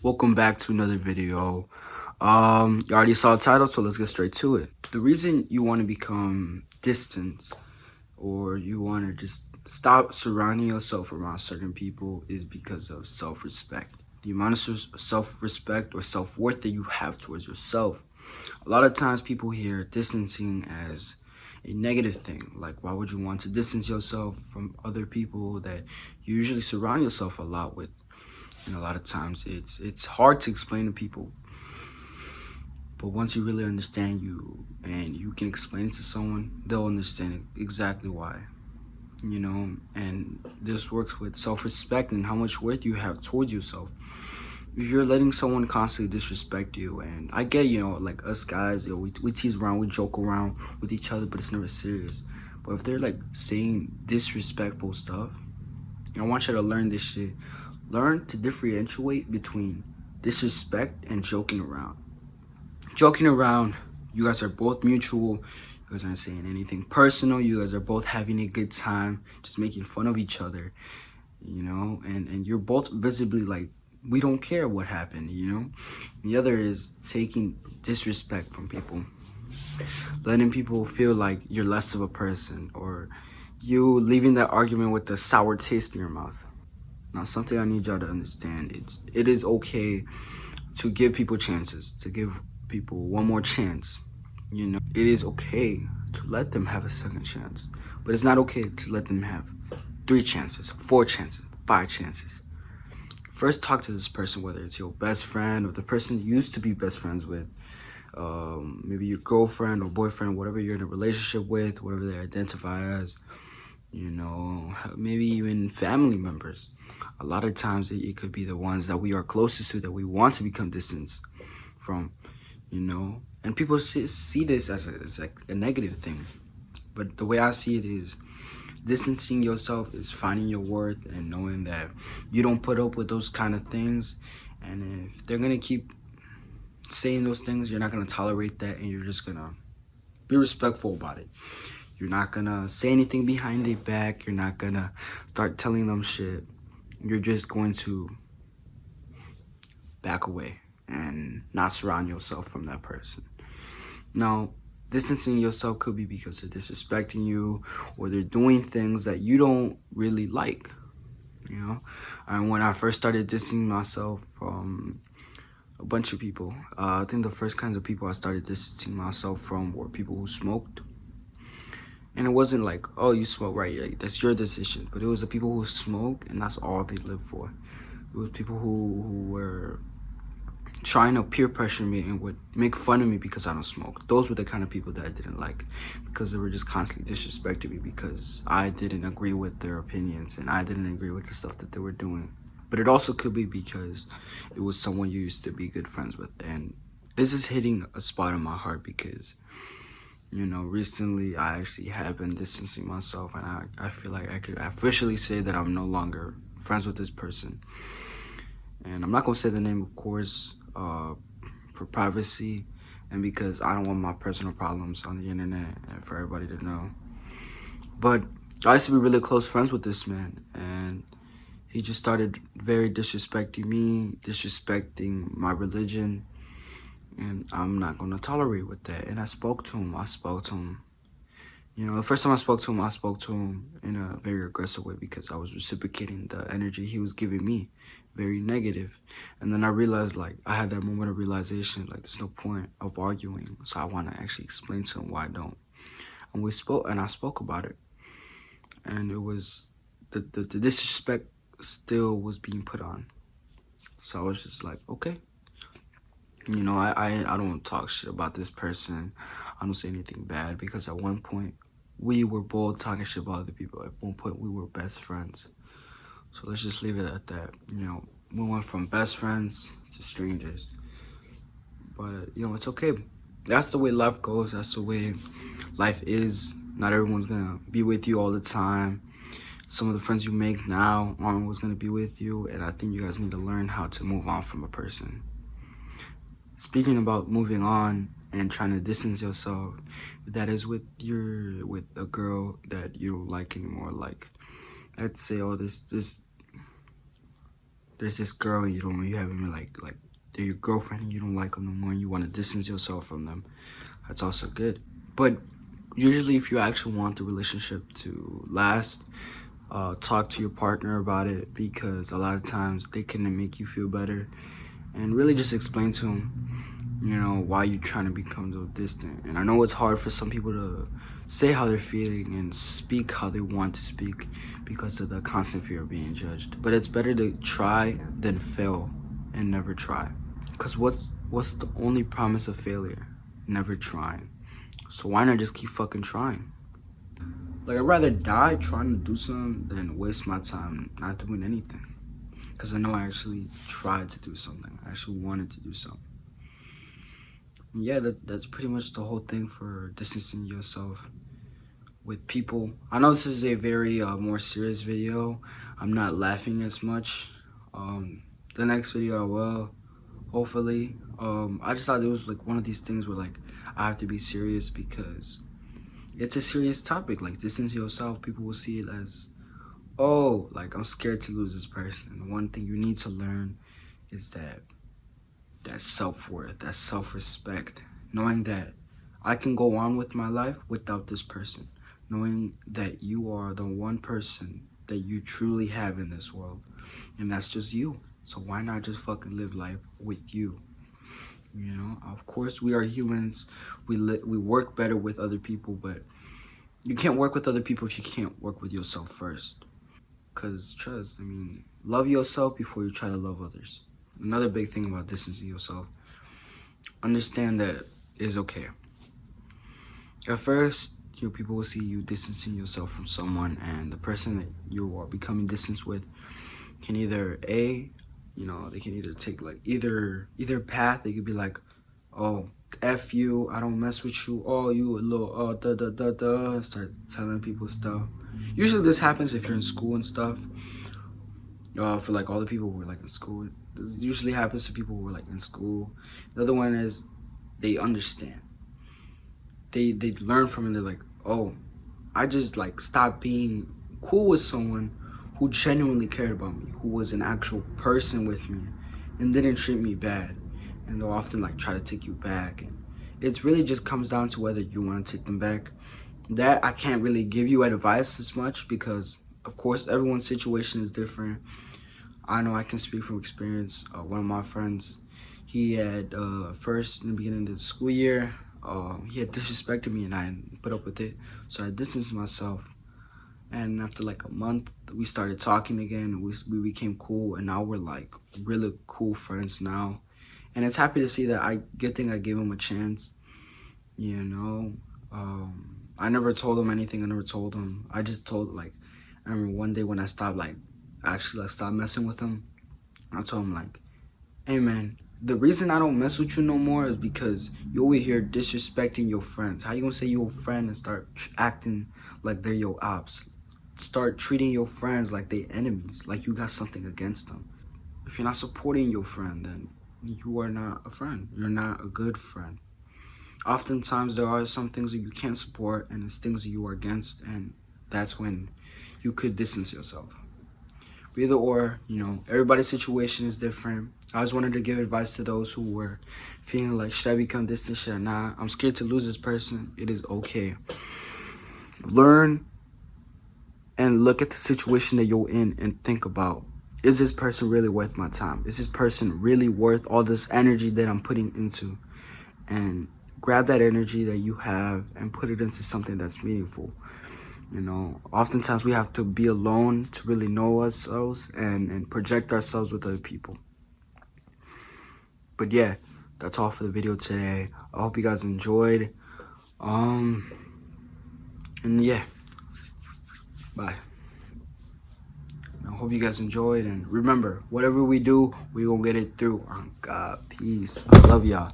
Welcome back to another video. You already saw the title, so let's get straight to it. The reason you want to become distant or you want to just stop surrounding yourself around certain people is because of self-respect. The amount of self-respect or self-worth that you have towards yourself. A lot of times people hear distancing as a negative thing. Like, why would you want to distance yourself from other people that you usually surround yourself a lot with? And a lot of times it's hard to explain to people, but once you really understand you and you can explain it to someone, they'll understand exactly why, and this works with self-respect and how much worth you have towards yourself. If you're letting someone constantly disrespect you, and I get, like us guys, we tease around, we joke around with each other, but it's never serious. But if they're like saying disrespectful stuff, I want you to learn this shit. Learn to differentiate between disrespect and joking around. Joking around, you guys are both mutual. You guys aren't saying anything personal. You guys are both having a good time, just making fun of each other, and you're both visibly like, we don't care what happened, And the other is taking disrespect from people, letting people feel like you're less of a person, or you leaving that argument with a sour taste in your mouth. Now, something I need y'all to understand, it is okay to give people chances, to give people one more chance. It is okay to let them have a second chance, but it's not okay to let them have 3 chances, 4 chances, 5 chances. First, talk to this person, whether it's your best friend or the person you used to be best friends with, maybe your girlfriend or boyfriend, whatever you're in a relationship with, whatever they identify as, maybe even family members. A lot of times it could be the ones that we are closest to that we want to become distant from, and people see this as like a negative thing. But the way I see it is, distancing yourself is finding your worth and knowing that you don't put up with those kind of things. And if they're going to keep saying those things, you're not going to tolerate that, and you're just going to be respectful about it. You're not gonna say anything behind their back. You're not gonna start telling them shit. You're just going to back away and not surround yourself from that person. Now, distancing yourself could be because they're disrespecting you or they're doing things that you don't really like, And when I first started distancing myself from a bunch of people, I think the first kinds of people I started distancing myself from were people who smoked. And it wasn't like, oh, you smoke, right? Yeah, that's your decision. But it was the people who smoke, and that's all they live for. It was people who were trying to peer pressure me and would make fun of me because I don't smoke. Those were the kind of people that I didn't like, because they were just constantly disrespecting me because I didn't agree with their opinions and I didn't agree with the stuff that they were doing. But it also could be because it was someone you used to be good friends with. And this is hitting a spot in my heart because recently I actually have been distancing myself, and I feel like I could officially say that I'm no longer friends with this person. And I'm not gonna say the name, of course, for privacy and because I don't want my personal problems on the internet and for everybody to know. But I used to be really close friends with this man, and he just started very disrespecting me, disrespecting my religion, and I'm not gonna tolerate with that. And I spoke to him. The first time I spoke to him in a very aggressive way because I was reciprocating the energy he was giving me, very negative. And then I realized, like, I had that moment of realization, like, there's no point of arguing. So I want to actually explain to him why I don't. And I spoke about it. And it was, the disrespect still was being put on. So I was just like, okay. I don't talk shit about this person. I don't say anything bad because at one point we were both talking shit about other people. At one point we were best friends. So let's just leave it at that. We went from best friends to strangers. But it's okay. That's the way life goes. That's the way life is. Not everyone's gonna be with you all the time. Some of the friends you make now aren't always gonna be with you, and I think you guys need to learn how to move on from a person. Speaking about moving on and trying to distance yourself, that is with a girl that you don't like anymore. Like, let's say, oh, this there's this girl you don't know, you haven't like they're your girlfriend and you don't like them no more and you want to distance yourself from them. That's also good. But usually if you actually want the relationship to last, talk to your partner about it, because a lot of times they can make you feel better, and really just explain to them, you know, why you're trying to become so distant. And I know it's hard for some people to say how they're feeling and speak how they want to speak because of the constant fear of being judged. But it's better to try than fail and never try. Because what's the only promise of failure? Never trying. So why not just keep fucking trying? Like, I'd rather die trying to do something than waste my time not doing anything. Because I know I actually tried to do something. I actually wanted to do something. And yeah, that's pretty much the whole thing for distancing yourself with people. I know this is a very more serious video. I'm not laughing as much. The next video I will, hopefully. I just thought it was like one of these things where like I have to be serious because it's a serious topic. Like, distance yourself, people will see it as, oh, like I'm scared to lose this person. And one thing you need to learn is that self-worth, that self-respect, knowing that I can go on with my life without this person, knowing that you are the one person that you truly have in this world, and that's just you. So why not just fucking live life with you? You know, of course we are humans. We work better with other people, but you can't work with other people if you can't work with yourself first. Because trust, I mean, love yourself before you try to love others. Another big thing about distancing yourself, understand that it's okay. At first, people will see you distancing yourself from someone, and the person that you are becoming distance with can either they can either take like either path. They could be like, oh, F you, I don't mess with you, oh, you a little start telling people stuff. Usually this happens if you're in school and stuff. For like all the people who are like in school, this usually happens to people who are like in school. The other one is they understand. They learn from it. They're like, oh, I just like stopped being cool with someone who genuinely cared about me, who was an actual person with me and didn't treat me bad. And they'll often like try to take you back, and it really just comes down to whether you want to take them back. That I can't really give you advice as much because of course everyone's situation is different. I know I can speak from experience. One of my friends, he had first in the beginning of the school year, he had disrespected me and I didn't put up with it, so I distanced myself. And after like a month, we started talking again. We became cool, and now we're like really cool friends now. And it's happy to see that good thing I gave him a chance. You know, I never told him anything. I never told him. I just told, like, I remember one day when I stopped stopped messing with him. I told him like, hey man, the reason I don't mess with you no more is because you over here disrespecting your friends. How you gonna say you're a friend and start acting like they're your ops? Start treating your friends like they enemies, like you got something against them. If you're not supporting your friend, then you are not a friend. You're not a good friend. Oftentimes there are some things that you can't support and it's things that you are against, and that's when you could distance yourself. But either or, everybody's situation is different. I just wanted to give advice to those who were feeling like, should I become distant, should I not? I'm scared to lose this person. It is okay. Learn and look at the situation that you're in and think about, is this person really worth my time? Is this person really worth all this energy that I'm putting into? And grab that energy that you have and put it into something that's meaningful. Oftentimes we have to be alone to really know ourselves and project ourselves with other people. But yeah, that's all for the video today. I hope you guys enjoyed. And yeah, bye. I hope you guys enjoyed, and remember, whatever we do, we gonna get it through. Oh God, peace. I love y'all.